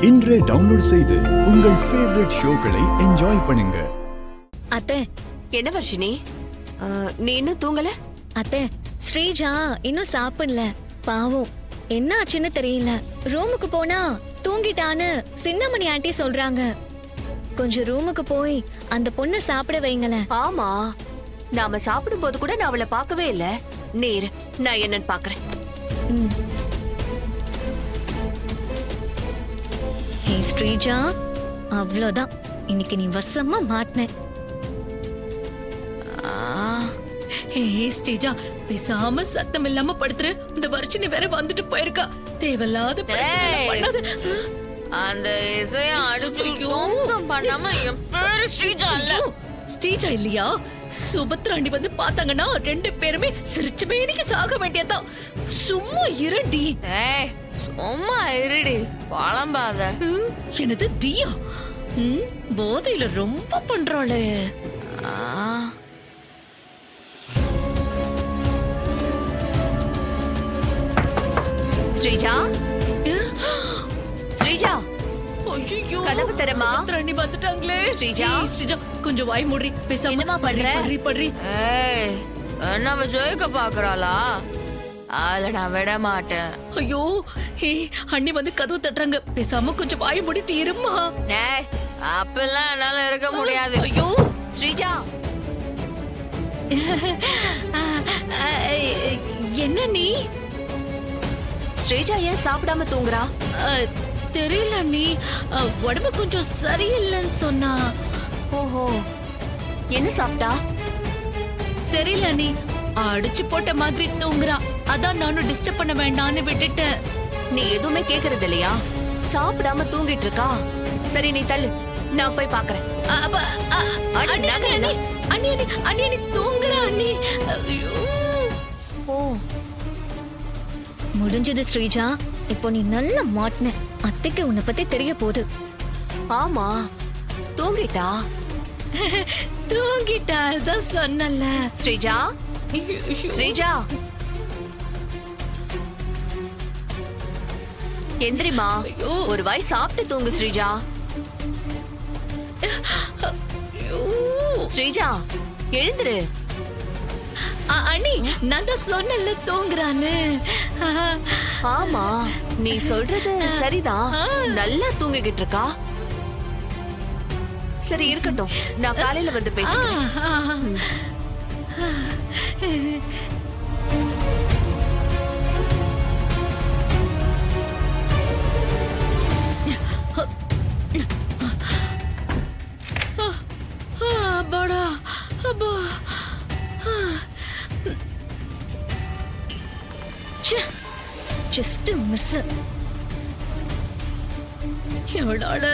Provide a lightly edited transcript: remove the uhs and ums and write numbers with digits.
இன்றே டவுன்லோட் செய்து உங்கள் ஃபேவரட் ஷோக்களை என்ஜாய் பண்ணுங்க. அத்தை, என்ன வர்ஷினி, நீ இன்னும் தூங்கல? அத்தை, ஸ்ரீஜா இன்னும் சாப்பிடல. பாவம், என்ன ஆச்சுன்னு தெரியல. ரூமுக்கு போனா தூங்கிட்டான்னு சின்னமணி ஆண்டி சொல்றாங்க. கொஞ்சம் ரூமுக்கு போய் அந்த பொண்ணை சாப்பிட வைங்களேன். ஆமா, நாம சாப்பிடும் போது கூட நான் அவளை பார்க்கவே இல்ல. நீர், நான் என்னன்னு பாக்குறேன். ஹே ஸ்ரீஜா, அவ்வளோதான், இன்னைக்கு நீ வசமா மாட்டின. ஸ்ரீஜா, பேசாம சத்தம் இல்லாம படுத்துரு. இந்த வர்ஷினி வேற வந்துட்டு போயிருக்கா. தேவையில்லாத பண்ணாத. அந்த இசைய அடிச்சு பண்ணாம என் பேரு ஸ்ரீஜா இல்ல. ஸ்ரீஜா இல்லையா? சுபத்ராண்டி வந்து பாத்தாங்கன்னா ரெண்டு பேருமே சிரிச்சு மேனிக்கு சாக வேண்டியதான். சும்மா இருடி. சும்மா இருடி, பழம்பாத. என்னது தியா? போதையில ரொம்ப பண்றாளே. ஸ்ரீஜா, ஸ்ரீஜா, ஐயோ, கதவு திறமா. சுபத்ராண்டி வந்துட்டாங்களே. ஸ்ரீஜா, ஸ்ரீஜா கொஞ்சம் வாய் மூடி. பேசாம என்னமா பண்ற? படுறி. என்ன ஜெயிக்க பாக்குறாளா? அதுல நான் விட மாட்டேன். ஐயோ, அண்ணி வந்து கதவு தட்டுறாங்க. பேசாம கொஞ்சம் வாய் மூடிட்டு இருமா. அப்பெல்லாம் என்னால இருக்க முடியாது. ஐயோ ஸ்ரீஜா, என்ன நீ? ஸ்ரீஜா ஏன் சாப்பிடாம தூங்குறா? தெரியல நீ, உடம்பு கொஞ்சம் சரியில்லைன்னு சொன்னா. ஓஹோ, என்ன சாப்பிட்டா? தெரியல நீ, அடிச்சு போட்ட மாதிரி தூங்குறா. அதான் நானும் டிஸ்டர்ப் பண்ண வேண்டாம்னு விட்டுட்டேன். நீ எதுவுமே கேக்குறது இல்லையா? சாப்பிடாம தூங்கிட்டு இருக்கா. சரி, நீ தள்ளு, நான் போய் பாக்குறேன். அண்ணி தூங்குறா அண்ணி. ஓ, முடிஞ்சது ஸ்ரீஜா, இப்போ நீ நல்லா மாட்டின. அத்தைக்கு உன்னை பத்தி தெரிய போகுது. ஆமா, தூங்கிட்டா. தூங்கிட்டா தான் சொன்னல. ஸ்ரீஜா, ஸ்ரீஜா, எந்திரிமா. ஒரு வாய் சாப்பிட்டு தூங்கு ஸ்ரீஜா. ஸ்ரீஜா, எழுந்துரு. அண்ணி, நான் தான் சொன்னல தூங்குறான்னு. ஆமா, நீ சொல்றது சரிதான். நல்லா தூங்கிக்கிட்டு இருக்கா. சரி, இருக்கட்டும், நான் காலையில வந்து பேசுறேன். அப்பாடா, அப்பா. Just miss. எவ்வளோ